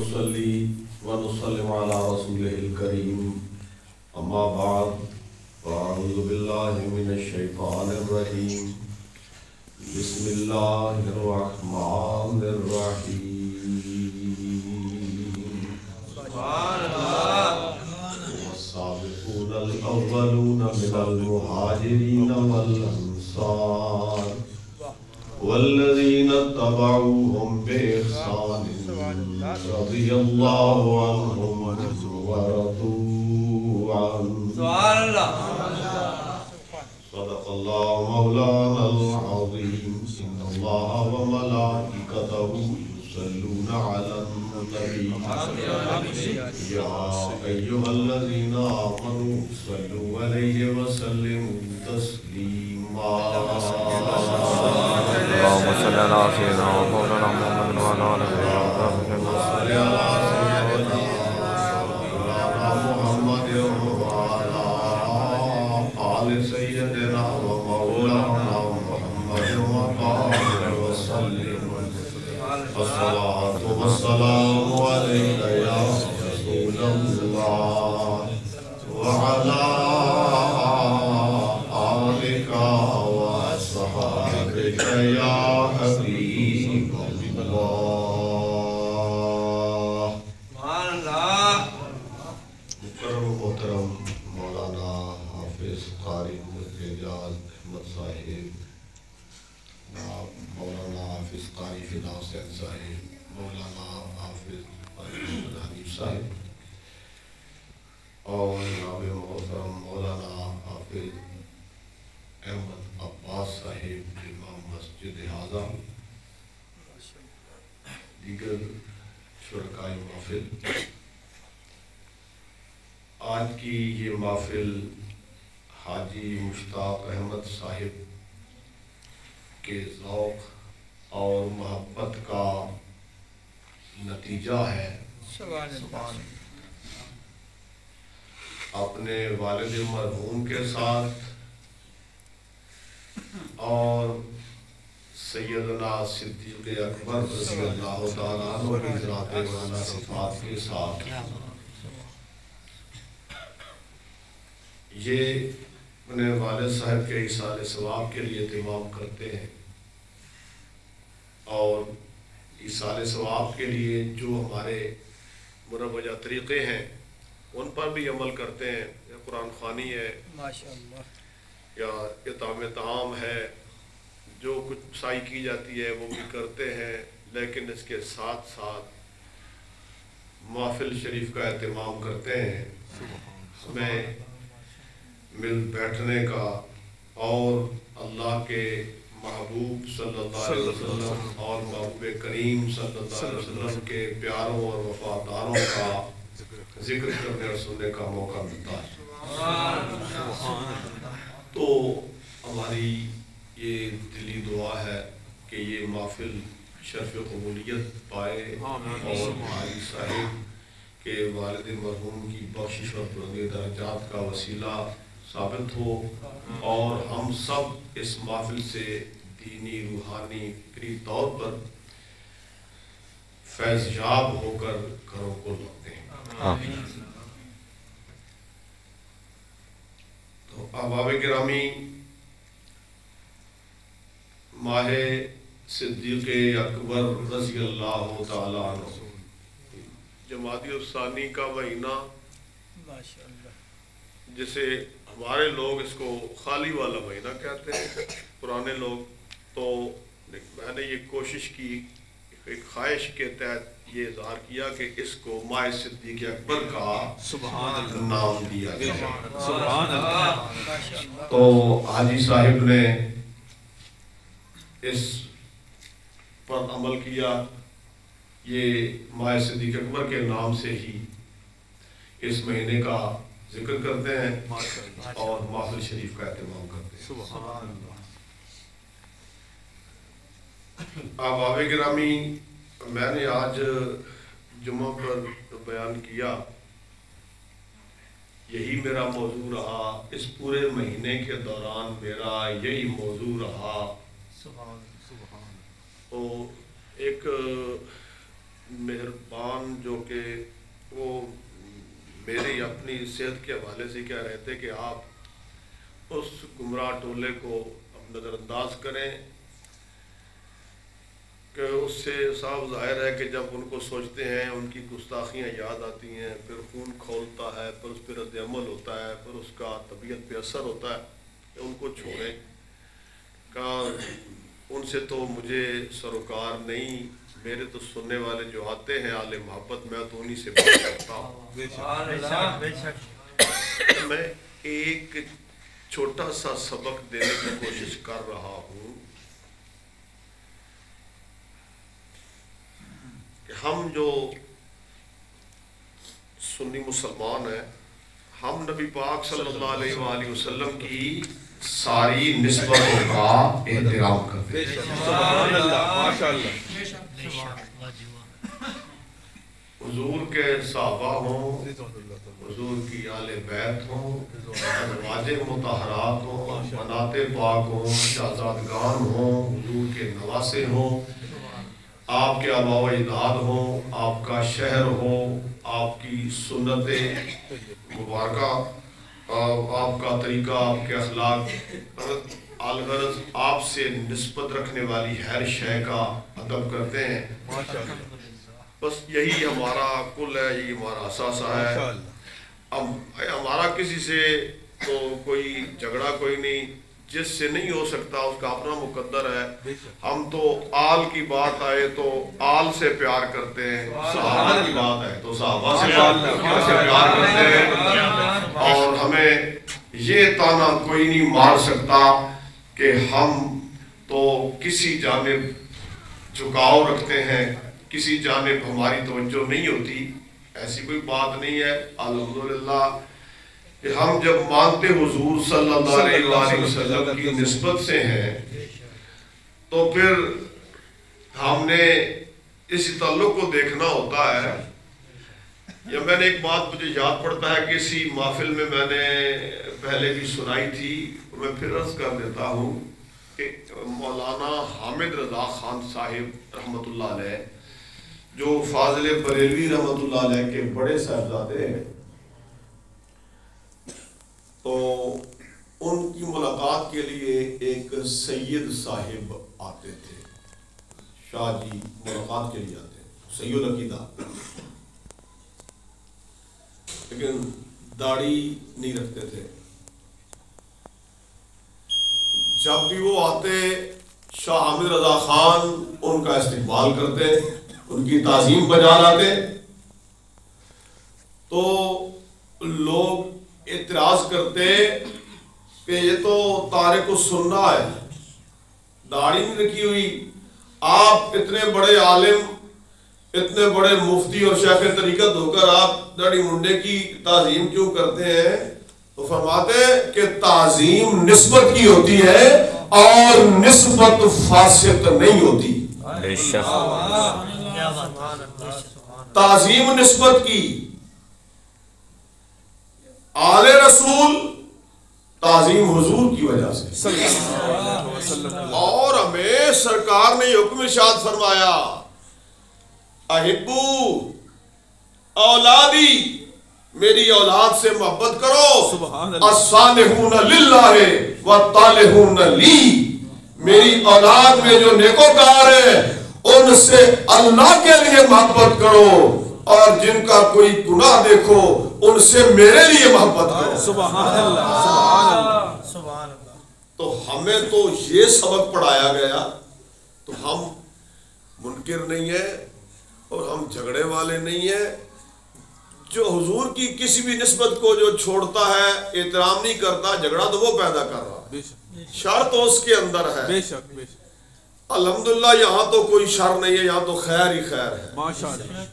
ونصلي ونسلم على رسوله الكريم أما بعد فأعوذ بالله من الشيطان الرجيم بسم الله الرحمن الرحيم سبحان الله والسابقون الأولون من المهاجرين والأنصار والذين اتبعوهم بإحسان رضي الله عنهم ورضوا عنه سبحان الله صدق الله مولانا العظيم إن الله وملائكته يصلون على النبي يا أيها الذين آمنوا صلوا عليه وسلموا تسليما اللهم صل على سيدنا ومولانا محمد وعلى آله وصحبه سيدنا ومولانا محمد وآله وسلم الصلاة والسلام عليك يا رسول الله وعلى آلك وأصحابك يا حبيب الله مکرم محترم مولانا حافظ قاری مجاز احمد صاحب مولانا حافظ قاری فدا حسین صاحب مولانا حافظ حنیف صاحب اور جناب محترم مولانا حافظ احمد عباس صاحب امام مسجد اعظم دیگر شرکائے محفل، آج کی یہ محفل حاجی مشتاق احمد صاحب کے ذوق اور محبت کا نتیجہ ہے۔ اپنے والد مرحوم کے ساتھ اور سیدنا صدیق اکبر رضی اللہ تعالیٰ عنہ کی ذات والا صفات کے ساتھ یہ اپنے والد صاحب کے ایصال ثواب کے لیے اہتمام کرتے ہیں اور ایصال ثواب کے لیے جو ہمارے مروجہ طریقے ہیں ان پر بھی عمل کرتے ہیں، یا قرآن خوانی ہے یا اطعام طعام ہے، جو کچھ سائی کی جاتی ہے وہ بھی کرتے ہیں، لیکن اس کے ساتھ ساتھ محفل شریف کا اہتمام کرتے ہیں، ہمیں مل بیٹھنے کا اور اللہ کے محبوب صلی اللہ علیہ وسلم اور محبوب کریم صلی اللہ علیہ وسلم کے پیاروں اور وفاداروں کا ذکر کرنے اور سننے کا موقع ملتا ہے۔ تو ہماری یہ دلی دعا ہے کہ یہ محفل شرف قبولیت پائے اور بھائی صاحب کے والد مرحوم کی بخشش اور بلند درجات کا وسیلہ ثابت ہو اور ہم سب اس محفل سے دینی، روحانی، فکری طور پر فیض یاب ہو کر گھروں کو لوٹیں۔ تو احباب گرامی، ماہ صدیق اکبر رضی اللہ تعالیٰ عنہ جمادی الثانی کا مہینہ، جسے ہمارے لوگ اس کو خالی والا مہینہ کہتے ہیں، پرانے لوگ، تو میں نے یہ کوشش کی، ایک خواہش کے تحت یہ اظہار کیا کہ اس کو ماہ صدیق اکبر کا نام دیا گیا۔ تو حاجی صاحب نے اس پر عمل کیا، یہ ماہ صدیق اکبر کے نام سے ہی اس مہینے کا ذکر کرتے ہیں اور محفل شریف کا اہتمام کرتے ہیں۔ احباب گرامی، میں نے آج جمعہ پر بیان کیا، یہی میرا موضوع رہا، اس پورے مہینے کے دوران میرا یہی موضوع رہا۔ تو ایک مہربان جو اپنی صحت کے حوالے سے کہہ رہے تھے کہ آپ اس گمراہ ٹولے کو نظر انداز کریں کہ اس سے صاف ظاہر ہے کہ جب ان کو سوچتے ہیں ان کی گستاخیاں یاد آتی ہیں، پھر خون کھولتا ہے، پھر اس پہ رد عمل ہوتا ہے، پھر اس کا طبیعت پہ اثر ہوتا ہے کہ ان کو چھوڑیں۔ کہا ان سے تو مجھے سروکار نہیں، میرے تو سننے والے جو آتے ہیں اہل محبت، میں تو انہی سے بات کرتا ہوں۔ میں ایک چھوٹا سا سبق دینے کی کوشش کر رہا ہوں کہ ہم جو سنی مسلمان ہیں، ہم نبی پاک صلی اللہ علیہ وآلہ وسلم کی ساری نسبتوں کا احترام کرتے ہیں۔ سبحان اللہ، ماشاءاللہ۔ حضور کے صحابہ ہوں، حضور کی آل بیت ہوں، ازواج مطہرات ہوں، بنات پاک ہوں، شہزادگان ہوں، حضور کے نواسے ہوں، آپ کے آباء و اجداد ہوں، آپ کا شہر ہو، آپ کی سنت مبارکہ، آپ کا طریقہ، آپ کے اخلاق، الغرض آپ سے نسبت رکھنے والی ہر شے کا ادب کرتے ہیں۔ بس یہی ہمارا کل ہے، یہی ہمارا اثاثہ ہے۔ اب ہمارا کسی سے تو کوئی جھگڑا کوئی نہیں، جس سے نہیں ہو سکتا اس کا اپنا مقدر ہے۔ ہم تو آل کی بات آئے تو آل سے پیار کرتے ہیں، صحابہ کی بات ہے تو صحابہ سے پیار کرتے ہیں، اور ہمیں یہ تانا کوئی نہیں مار سکتا کہ ہم تو کسی جانب جھکاؤ رکھتے ہیں، کسی جانب ہماری توجہ نہیں ہوتی، ایسی کوئی بات نہیں ہے۔ الحمدللہ کہ ہم جب مانتے حضور صلی اللہ علیہ وآلہ وسلم کی نسبت سے ہیں تو پھر ہم نے اسی تعلق کو دیکھنا ہوتا ہے۔ یا میں نے ایک بات مجھے یاد پڑتا ہے کہ اسی محفل میں نے پہلے بھی سنائی تھی، میں پھر عرض کر دیتا ہوں کہ مولانا حامد رضا خان صاحب رحمۃ اللہ علیہ، جو فاضل بریلوی رحمۃ اللہ علیہ کے بڑے صاحبزادے ہیں، تو ان کی ملاقات کے لیے ایک سید صاحب آتے تھے، شاہ جی ملاقات کے لیے آتے ہیں، سید عقیدہ، لیکن داڑھی نہیں رکھتے تھے۔ جب بھی وہ آتے شاہ حامد رضا خان ان کا استقبال کرتے، ان کی تعظیم بجا لاتے، تو لوگ اعتراض کرتے کہ یہ تو تارک السنہ ہے، داڑھی نہیں رکھی ہوئی، آپ اتنے بڑے عالم، اتنے بڑے مفتی اور شیخ طریقت ہو کر آپ داڑھی منڈے کی تعظیم کیوں کرتے ہیں؟ تو فرماتے کہ تعظیم نسبت کی ہوتی ہے اور نسبت فاسق نہیں ہوتی۔ تعظیم نسبت کی، آل رسول تعظیم حضور کی وجہ سے، اور ہمیں سرکار نے حکم ارشاد فرمایا، احبو اولادی، میری اولاد سے محبت کرو، الصالحون للہ والطالحون لی، میری اولاد میں جو نیکوکار ہیں ان سے اللہ کے لیے محبت کرو، اور جن کا کوئی گناہ دیکھو ان سے میرے لیے محبت کرو۔ سبحان اللہ، سبحان اللہ، سبحان اللہ۔ تو ہمیں تو یہ سبق پڑھایا گیا، تو ہم منکر نہیں ہیں اور ہم جھگڑے والے نہیں ہیں۔ جو حضور کی کسی بھی نسبت کو جو چھوڑتا ہے، احترام نہیں کرتا، جھگڑا تو وہ پیدا کر رہا، شر تو اس کے اندر ہے۔ بے شک، بے شک۔ الحمدللہ یہاں تو کوئی شر نہیں ہے، یہاں تو خیر ہی خیر ہے، ماشاءاللہ۔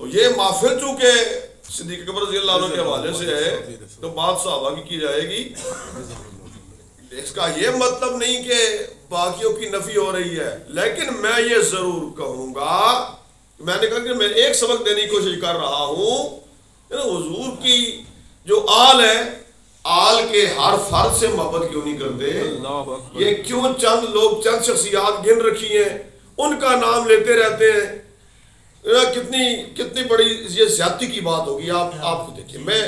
یہ محفل چونکہ صدیق اکبر رضی اللہ عنہ کے حوالے سے ہے تو بات صحابہ کی جائے گی، اس کا یہ مطلب نہیں کہ باقیوں کی نفی ہو رہی ہے، لیکن میں یہ ضرور کہوں گا، میں نے کہا کہ میں ایک سبق دینے کی کوشش کر رہا ہوں، حضور کی جو آل ہے، آل کے ہر فرد سے محبت کیوں نہیں کرتے؟ یہ کیوں چند لوگ، چند شخصیات گن رکھی ہیں، ان کا نام لیتے رہتے ہیں؟ کتنی بڑی یہ زیادتی کی بات ہوگی. آپ کو دیکھیں، میں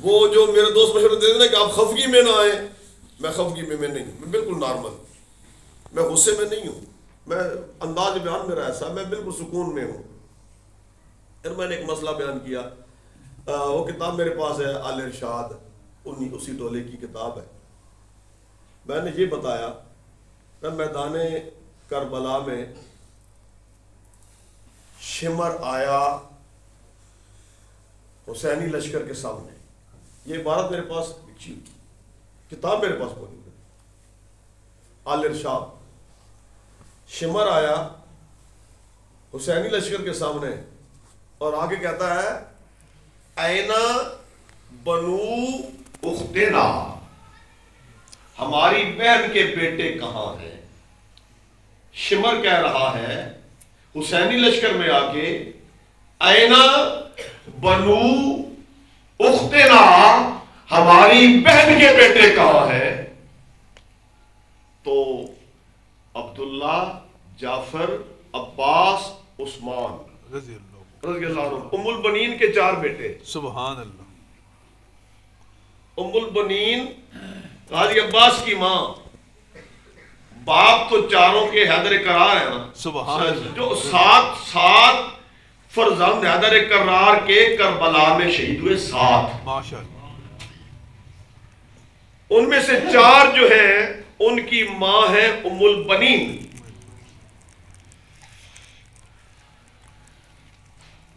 وہ جو میرے دوست مشورہ دے دینا کہ آپ خفگی میں نہ آئیں، میں خفگی میں نہیں ہوں، میں بالکل نارمل، میں غصے میں نہیں ہوں، میں انداز بیان میرا ایسا، میں بالکل سکون میں ہوں. پھر میں نے ایک مسئلہ بیان کیا، وہ کتاب میرے پاس ہے الارشاد، اسی ٹولے کی کتاب ہے. میں نے یہ بتایا کہ میدان کربلا میں شمر آیا حسینی لشکر کے سامنے. یہ عبارت میرے پاس لکھی ہوئی، کتاب میرے پاس موجود ہے الارشاد. شمر آیا حسینی لشکر کے سامنے اور آگے کہتا ہے اینا بنو اختنا، ہماری بہن کے بیٹے کہاں ہیں. شمر کہہ رہا ہے حسینی لشکر میں آ کے اینا بنو اختنا، ہماری بہن کے بیٹے کہاں ہیں. تو عبداللہ، جعفر، عباس، عثمان رضی اللہ عنہ، ام البنین کے 4 بیٹے. سبحان اللہ. ام البنین غازی عباس کی ماں، باپ تو چاروں کے حیدر کرار ہے نا. سبحان اللہ. جو 7 فرزند حیدر کرار کے کربلا میں شہید ہوئے، 7 ماشاء اللہ. ان میں سے 4 جو ہیں ان کی ماں ہے ام البنین.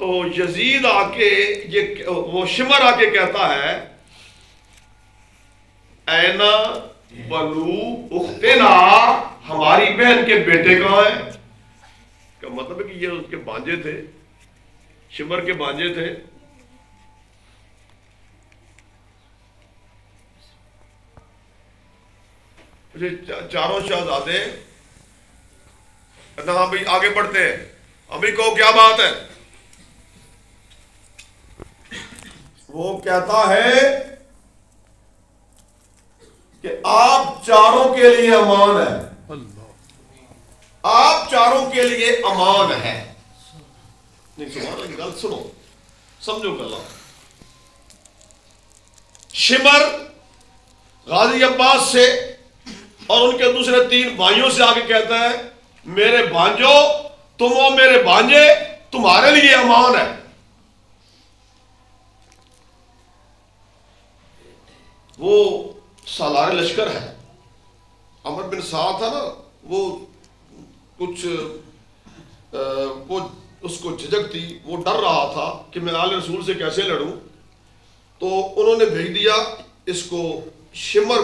تو یزید آ کے وہ شمر آ کے کہتا ہے اینا بنو اختنا، ہماری بہن کے بیٹے کہاں ہیں. کا مطلب ہے کہ یہ اس کے بانجے تھے، شمر کے بانجے تھے. چاروں شہزادے ہاں بھائی آگے بڑھتے ہیں، ابھی کہو کیا بات ہے. وہ کہتا ہے کہ آپ چاروں کے لیے امان ہے، آپ چاروں کے لیے امان ہے. نہیں سبحان اللہ، گل سنو، سمجھو گلا. شمر غازی عباس سے اور ان کے دوسرے 3 بھائیوں سے آگے کہتا ہے میرے بھانجو، تم اور میرے بھانجے تمہارے لیے امان ہے. وہ سالار لشکر ہے، عمر بن سعد تھا نا، وہ کچھ وہ اس کو جھجک تھی، وہ ڈر رہا تھا کہ میں آل رسول سے کیسے لڑوں. تو انہوں نے بھیج دیا اس کو شمر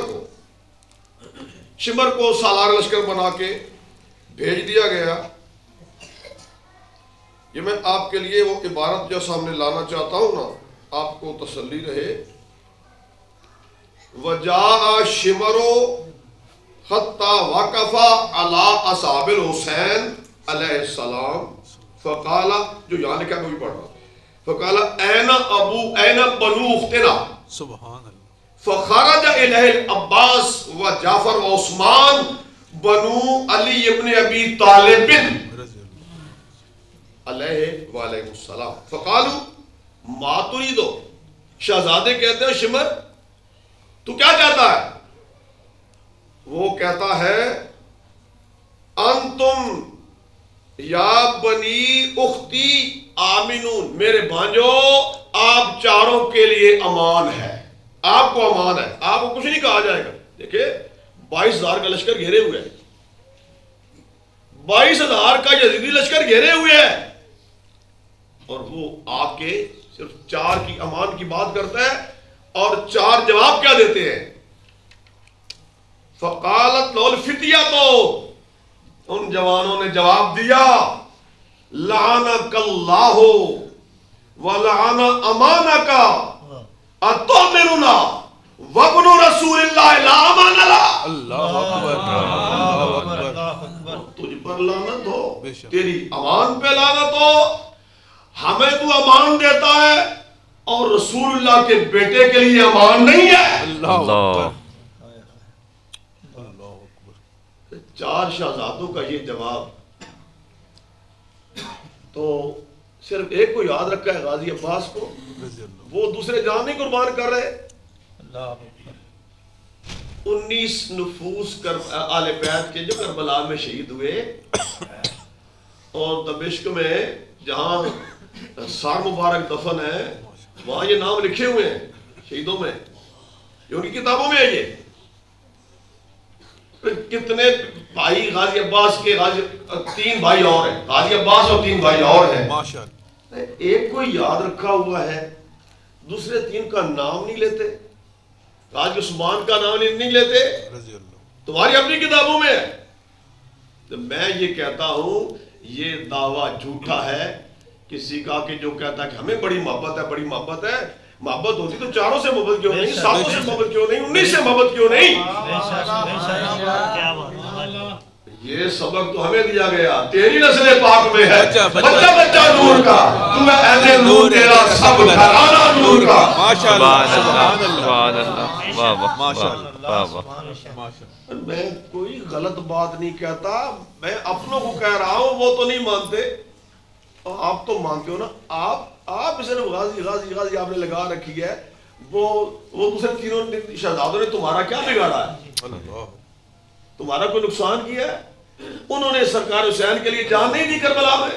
کو سالار لشکر بنا کے بھیج دیا گیا. یہ میں آپ کے لیے وہ عبارت جو سامنے لانا چاہتا ہوں نا، آپ کو تسلی رہے. وَجَاءَ شِمَرُ حَتَّى وَقَفَ عَلَىٰ أَصْحَابِ الْحُسَيْنِ علیہ السلام فقال، جو یہاں لکھا میں بھی پڑھ رہا ہوں، فقال اَيْنَ بَنُو أُخْتِنَا سبحان اللہ. فخرج إِلَيْهِ العباس وجعفر وعثمان بنو علی ابن ابی طالب علیہ وعلیہ السلام فقالوا ما تريدو. شہزادے کہتے ہیں شمر تو کیا چاہتا ہے؟ وہ کہتا ہے انتم یا بنی اختی آمنون، میرے بھانجو آپ چاروں کے لیے امان ہے، آپ کو امان ہے، آپ کو کچھ نہیں کہا جائے گا. دیکھیں 22,000 کا لشکر گھیرے ہوئے ہیں، 22,000 کا یزیدی لشکر گھیرے ہوئے ہیں، اور وہ آپ کے صرف 4 کی امان کی بات کرتا ہے. اور 4 جواب کیا دیتے ہیں؟ فقالت لو الفتیہ، تو ان جوانوں نے جواب دیا لعنک اللہ ولعن امانک اتؤمننا وابن رسول اللہ لا امان لہ. اللہ اکبر. تجھ پر لعنت ہو، تیری امان پہ لعنت ہو، ہمیں تو امان دیتا ہے اور رسول اللہ کے بیٹے کے لیے امان نہیں ہے. اللہ اکبر. 4 شہزادوں کا یہ جواب. تو صرف ایک کو یاد رکھا ہے، غازی عباس کو، وہ دوسرے جان نہیں قربان کر رہے۔ 19 نفوس آل بیت کے جو کربلا میں شہید ہوئے، اور دمشق میں جہاں سار مبارک دفن ہے وہاں یہ نام لکھے ہوئے ہیں شہیدوں میں، یہ ان کی کتابوں میں ہے۔ یہ کتنے بھائی غازی عباس کے، 3 بھائی اور ہیں، غازی عباس اور 3 بھائی اور ہیں، ایک کو یاد رکھا ہوا ہے، دوسرے 3 کا نام نہیں لیتے، غازی عثمان کا نام نہیں لیتے، تمہاری اپنی کتابوں میں ہے۔ تو میں یہ کہتا ہوں یہ دعویٰ جھوٹا ہے کسی کا کہ جو کہتا ہے کہ ہمیں بڑی محبت ہے، بڑی محبت ہے۔ محبت ہوتی تو 4 سے محبت کیوں نہیں، 7 سے محبت کیوں نہیں، 19 سے محبت کیوں نہیں؟ یہ سبق تو ہمیں دیا گیا، تیری نسل پاک میں ہے بچہ بچہ نور کا، تو ہے اہل نور، تیرا سب گھرانہ نور کا۔ میں کوئی غلط بات نہیں کہتا، میں اپنوں کو کہہ رہا ہوں، وہ تو نہیں مانتے، آپ تو مانتے ہو نا۔ آپ صرف غازی غازی غازی آپ نے لگا رکھی ہے، وہ دوسرے 3 شہزادوں نے تمہارا کیا بگاڑا ہے؟ تمہارا کوئی نقصان کیا ہے؟ انہوں نے سرکار حسین کے لیے جان نہیں دی کربلا میں۔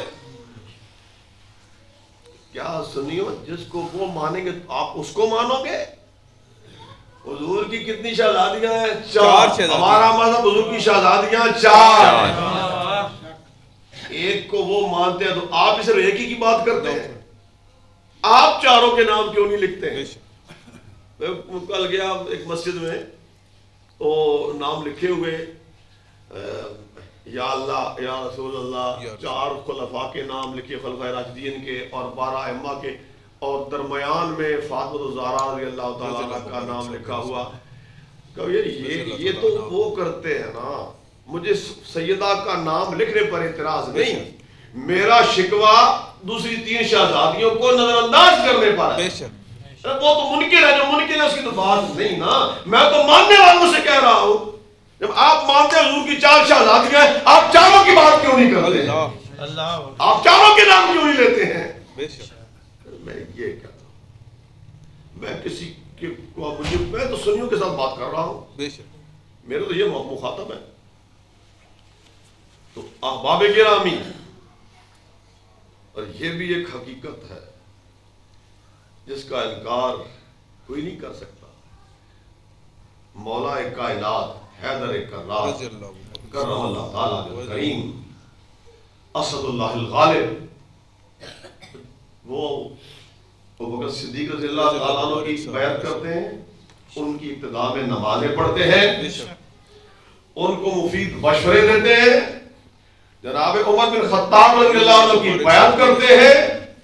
کیا سنیو، جس کو وہ مانیں گے آپ اس کو مانو گے؟ حضور کی کتنی شہزادیاں ہیں؟ 4۔ ہمارا مذہب حضور کی شہزادیاں 4۔ ایک کو وہ مانتے ہیں تو آپ صرف ایک ہی کی بات کرتے ہیں، آپ 4 کے نام کیوں نہیں لکھتے ہیں؟ میں کل گیا ایک مسجد میں تو نام لکھے ہوئے، یا اللہ یا رسول اللہ، 4 خلفاء کے نام لکھے، خلفائے راشدین کے اور 12 ائمہ کے، اور درمیان میں فاطمہ الزہرا رضی اللہ تعالیٰ عنہ کا نام لکھا ہوا۔ کہ یہ تو وہ کرتے ہیں نا، مجھے سیدہ کا نام لکھنے پر اعتراض نہیں، میرا شکوہ دوسری 3 شہزادیوں کو نظر انداز کرنے پر ہے۔ وہ تو منکر ہے، جو منکر ہے اس کی تو بات نہیں نا، میں تو ماننے والوں سے کہہ رہا ہوں۔ جب آپ مانتے ہیں حضور کی 4 شہزادیاں ہیں، آپ 4 کی بات کیوں نہیں کرتے ہیں؟ آپ 4 کے نام کیوں نہیں لیتے ہیں؟ میں یہ کہتا ہوں، میں کسی کے میں تو سنیوں کے ساتھ بات کر رہا ہوں، میرے تو یہ مخاطب ہے۔ تو احباب گرامی، اور یہ بھی ایک حقیقت ہے جس کا انکار کوئی نہیں کر سکتا، مولا کائنات حیدر کرار کرم اللہ تعالیٰ کریم اسد اللہ الغالب، وہ ابوبکر صدیق رضی اللہ تعالیٰ عنہ کی بیعت کرتے ہیں، ان کی ابتدا میں نمازیں پڑھتے ہیں، ان کو مفید مشورے دیتے ہیں، جناب عمر بن خطاب رضی اللہ عنہ کی بیعت کرتے ہیں،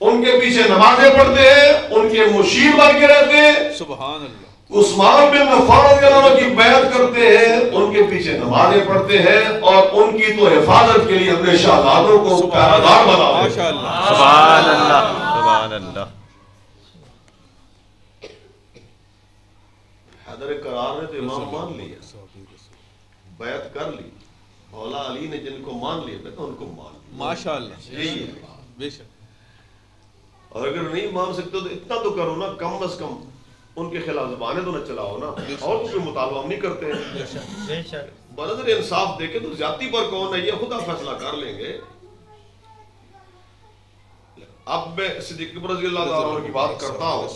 ان کے پیچھے نمازیں پڑھتے ہیں، ان کے مشیر بن کے رہتے ہیں، سبحان اللہ، عثمان بن عفان رضی اللہ عنہ کی بیعت کرتے ہیں، ان کے پیچھے نمازیں پڑھتے ہیں، اور ان کی تو حفاظت کے لیے اپنے شہزادوں کو پہرادار بناتے ہیں۔ سبحان اللہ، سبحان اللہ۔ حیدر کرار نے تو امام مان لیا، بیعت کر لی، مولا علی نے جن کو مان لیا، میں تو ان کو مان لیا، ماشاءاللہ، یہی ہے۔ بے شک۔ اور اگر نہیں مان سکتے تو اتنا تو کرو نا، کم از کم ان کے خلاف زبانیں تو نہ چلاؤ نا، اور تو کوئی مطالبہ ہم نہیں کرتے ہیں۔ بنظر انصاف دیکھے تو زیادتی پر کون ہے یہ خدا فیصلہ کر لیں گے۔ اب میں صدیق اکبر رضی اللہ تعالیٰ عنہ کی بات کرتا ہوں،